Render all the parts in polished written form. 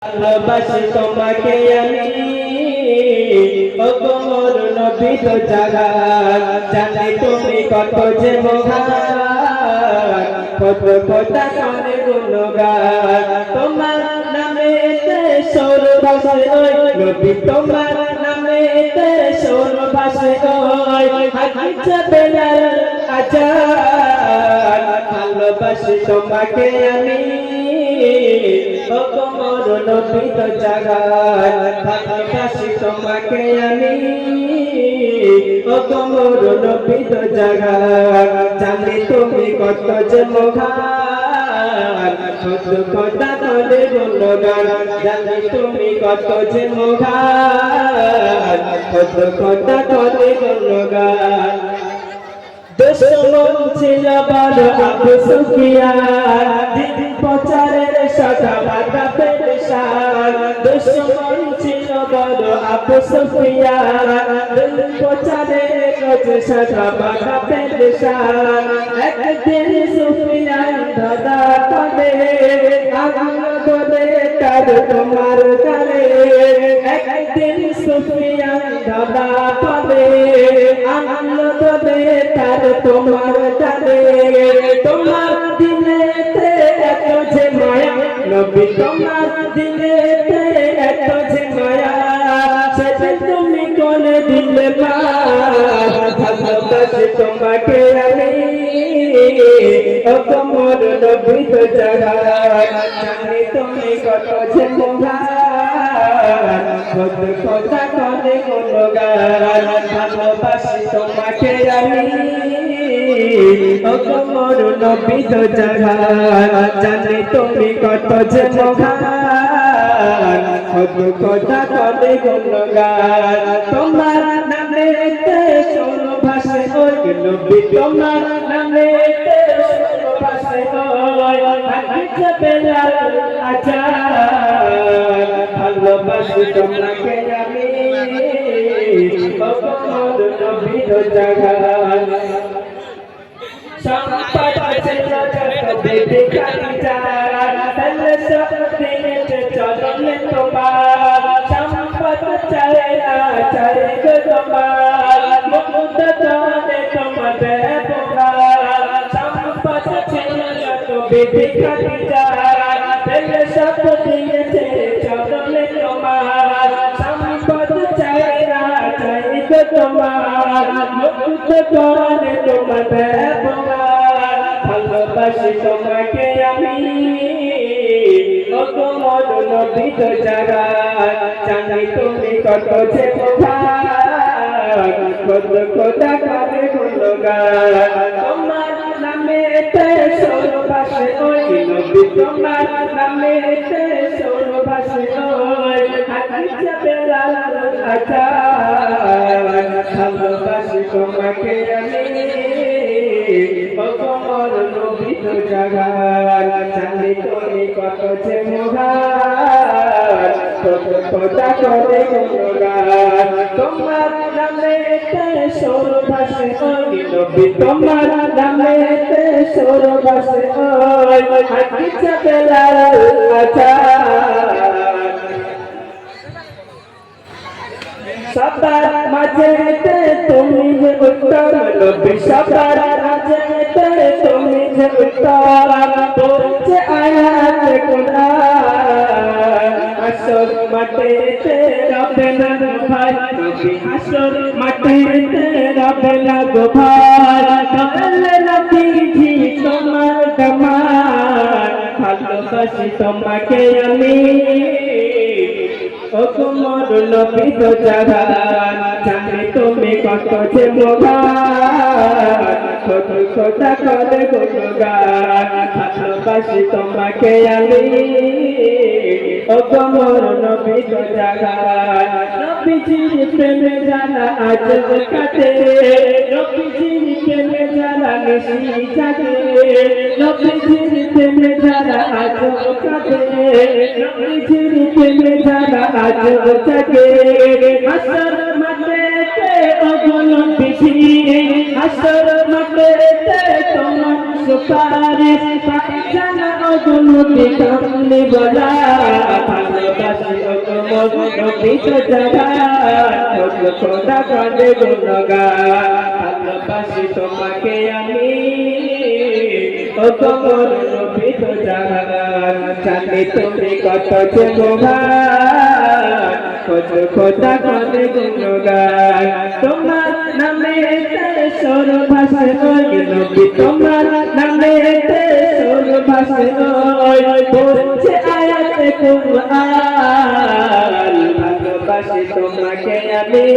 ভালোবাসি তোমাকে আমি ও তোমার নবী তো জাগান জানি তুমি কত যে মহান কত কথা করে গুণগান তোমার নামে সুর ভাসে ওই নবী তোমার নামে সুর ভাসে ওই হাকিছে বেলাল আজান ভালোবাসি তোমাকে আমি ও তোমার নবী তো জাগান ভালোবাসি তোমাকে আমি ও তোমার নবী তো জাগান জানি তুমি কত যে মহান কত কথা করে গুণগান জানি তুমি কত যে মহান কত কথা করে গুণগান দুশ্মন ছিল বড় আবু সুফিয়ান দিন প্রচারের সাথা বাধা পেরেশান দুশ্মন ছিল বড় আবু সুফিয়ান দিন প্রচারের সাথা বাধা পেরেশান একদিন সুফিয়ান দাদা পাবে আগুন বলে তার তোমার কালে একদিন সুফিয়ান দাদা পাবে আগুন বলে তার তোমার ডালে তোমার দিলেতে এত যে মায়া নবী তোমার দিলেতে এত যে মায়া সেটা তুমি কোনে দিলে মা ভালোবাসি তোমাকে আমি ও তোমার নবী তো জাগান জানি তুমি কত যে মহান কত কথা করে গুণগান ভালোবাসি তোমাকে আমি ও তোমার নবী তো জাগান জানি তুমি কত যে মহান কত কথা করে গুণগান তোমার নামে সুর ভাসে ওই নবী তোমার নামে সুর ভাসে ওই হাকিছে বেলাল আজান ভালোবাসি তোমাকে আমি ও তোমার নবী তো জাগান সম্পদ ছিল যত বেবি খাদিজা তাহলে সব দিনে চললে তোমার সম্পদ চাই না চাই গো তোমার মুকুট চলে তোমাদের পোকার সম্পদ ছিল যত বেবি খাদিজা তাহলে সব দিনে চললে তোমার সম্পদ চাই না চাই গো তোমার মুকুট চলে তোমাদের ভালোবাসি তোমাকে আমি ও তোমার নবী তো জাগান জানি তুমি কত যে মহান কত কথা করে গুণগান তোমার নামে সুর ভাসে ওই নবী তোমার নামে সুর ভাসে ওই হাকিছে বেলাল আজান ভালোবাসি তোমাকে আমি ও তোমার নবী তো জাগান জানি তুমি কত যে মহান কত কথা করে গুণগান তোমার নামে সুর ভাসে ওই নবী তোমার নামে সুর ভাসে ওই হাকিছে বেলাল আজান সবার মাঝে তুমি যে উত্তর নবী সবার মাঝে তুমি যে উত্তর পড়ছে আয়াত কুরআন আসর মাটিতে রবে না ভাই নবী আসর মাটিতে রবে না গো ভাই তাহলে নবীজি তোমার কামাল ভালোবাসি তোমাকে আমি ও তোমার নবী তো জাগান জানি তুমি কত যে মহান কত কথা করে গুণগান ভালোবাসি তোমাকে আমি ও তোমার নবী তো জাগান নবীজির প্রেমে যারা আজ কাটে নবীজির প্রেমে যারা নিশি জাগে নবীজির প্রেমে যারা আজ কাটে নবীজির প্রেমে যারা আজ জাগে হাসর মাঠে অবলম্বী হাসর মাঠে তোমার সুপারিশ পাই জানা অগুনতি কামলি বলা ভালোবাসি অগমন নবী তো জাগান খোদা কাঁদে গুণগান ভালোবাসি তোমাকে আমি অগমন নবী তো জাগান জানি তুমি কত যে মহান খোদা কাঁদে গুণগান তোমার নামে সুর ভাসে নবী তোমার নামে সুর ভাসে পড়ছে আয়াতে কুরআন ভালোবাসি তোমাকে আমি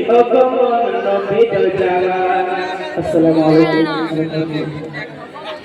ও কোমল নবী তো জাগান। আসসালামু আলাইকুম।